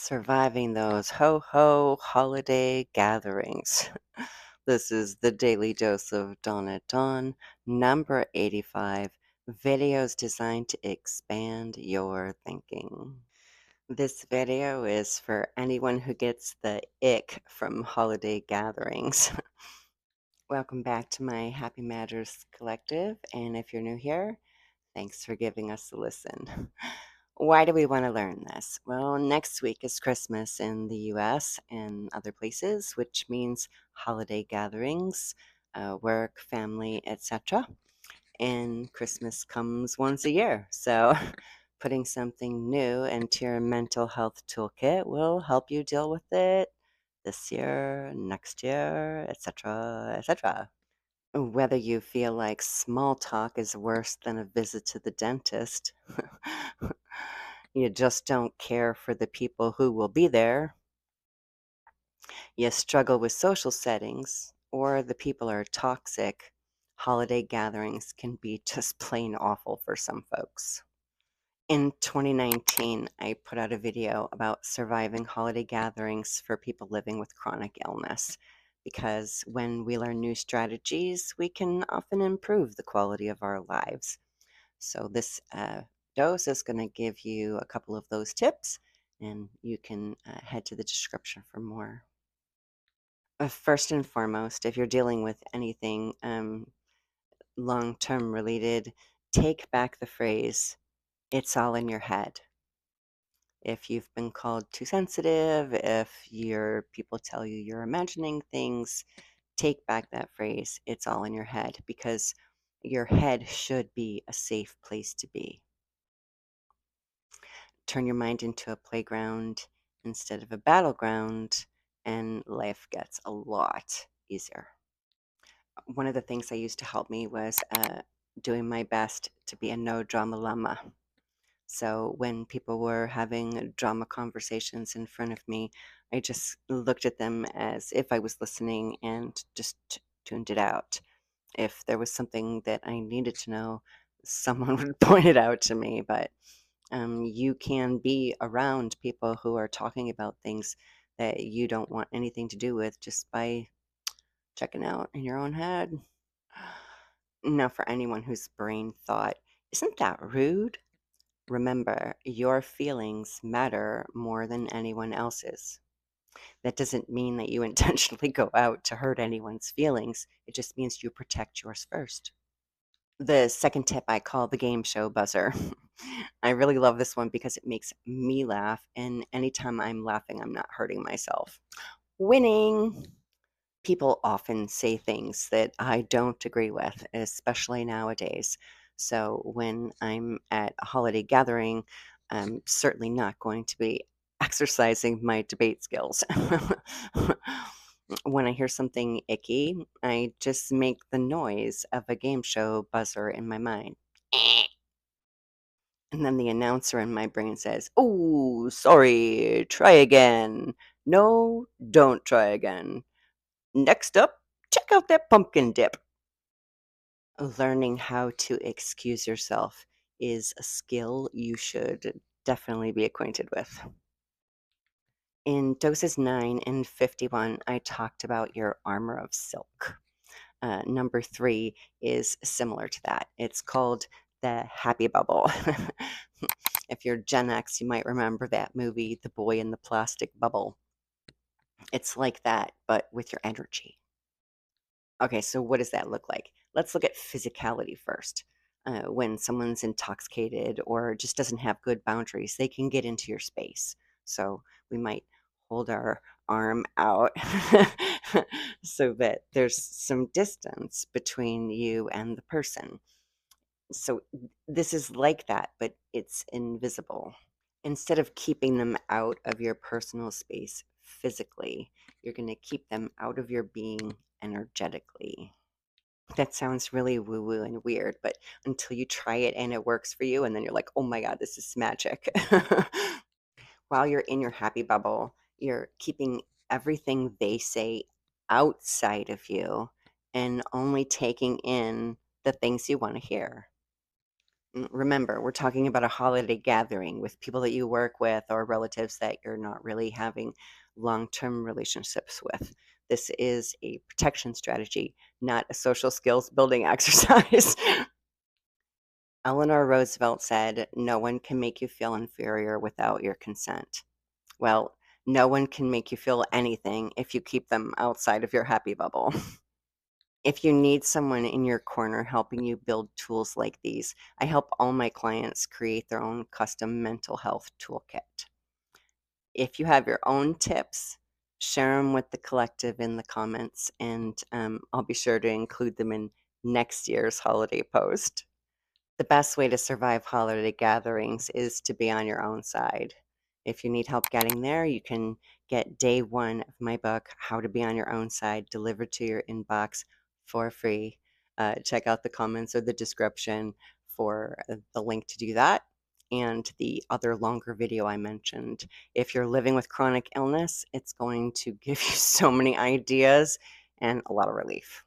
Surviving those ho ho holiday gatherings. This is the Daily Dose of Dawn at Dawn, number 85, videos designed to expand your thinking. This video is for anyone who gets the ick from holiday gatherings. Welcome back to my Happy Matters Collective, and if you're new here, thanks for giving us a listen. Why do we want to learn this? Well, next week is Christmas in the US and other places, which means holiday gatherings, work, family, etc. And Christmas comes once a year. So putting something new into your mental health toolkit will help you deal with it this year, next year, etc., etc. Whether you feel like small talk is worse than a visit to the dentist, you just don't care for the people who will be there, you struggle with social settings, or the people are toxic, holiday gatherings can be just plain awful for some folks. In 2019, I put out a video about surviving holiday gatherings for people living with chronic illness, because when we learn new strategies, we can often improve the quality of our lives. So this dose is going to give you a couple of those tips, and you can head to the description for more. First and foremost, if you're dealing with anything long-term related, take back the phrase, "It's all in your head." If you've been called too sensitive, if your people tell you you're imagining things, take back that phrase, "It's all in your head," because your head should be a safe place to be. Turn your mind into a playground instead of a battleground, and life gets a lot easier. One of the things that used to help me was doing my best to be a no drama llama. So when people were having drama conversations in front of me, I just looked at them as if I was listening and just tuned it out. If there was something that I needed to know, someone would point it out to me. But you can be around people who are talking about things that you don't want anything to do with just by checking out in your own head. Now, for anyone whose brain thought, "Isn't that rude?" Remember, your feelings matter more than anyone else's. That doesn't mean that you intentionally go out to hurt anyone's feelings. It just means you protect yours first. The second tip I call the game show buzzer. I really love this one because it makes me laugh, and anytime I'm laughing, I'm not hurting myself. Winning! People often say things that I don't agree with, especially nowadays. So when I'm at a holiday gathering, I'm certainly not going to be exercising my debate skills. When I hear something icky, I just make the noise of a game show buzzer in my mind. And then the announcer in my brain says, "Oh, sorry, try again. No, don't try again. Next up, check out that pumpkin dip." Learning how to excuse yourself is a skill you should definitely be acquainted with. In doses 9 and 51, I talked about your armor of silk. Number 3 is similar to that. It's called the happy bubble. If you're Gen X, you might remember that movie, The Boy in the Plastic Bubble. It's like that, but with your energy. Okay, so what does that look like? Let's look at physicality first. When someone's intoxicated or just doesn't have good boundaries, they can get into your space. So we might hold our arm out so that there's some distance between you and the person. So this is like that, but it's invisible. Instead of keeping them out of your personal space physically, you're going to keep them out of your being energetically. That sounds really woo woo and weird, but until you try it and it works for you, and then you're like, "Oh my God, this is magic." While you're in your happy bubble, you're keeping everything they say outside of you and only taking in the things you want to hear. Remember, we're talking about a holiday gathering with people that you work with or relatives that you're not really having long-term relationships with. This is a protection strategy, not a social skills building exercise. Eleanor Roosevelt said, "No one can make you feel inferior without your consent." Well, no one can make you feel anything if you keep them outside of your happy bubble. If you need someone in your corner helping you build tools like these, I help all my clients create their own custom mental health toolkit. If you have your own tips, share them with the collective in the comments, and I'll be sure to include them in next year's holiday post. The best way to survive holiday gatherings is to be on your own side. If you need help getting there, you can get day one of my book, How to Be on Your Own Side, delivered to your inbox for free. Check out the comments or the description for the link to do that and the other longer video I mentioned. If you're living with chronic illness, it's going to give you so many ideas and a lot of relief.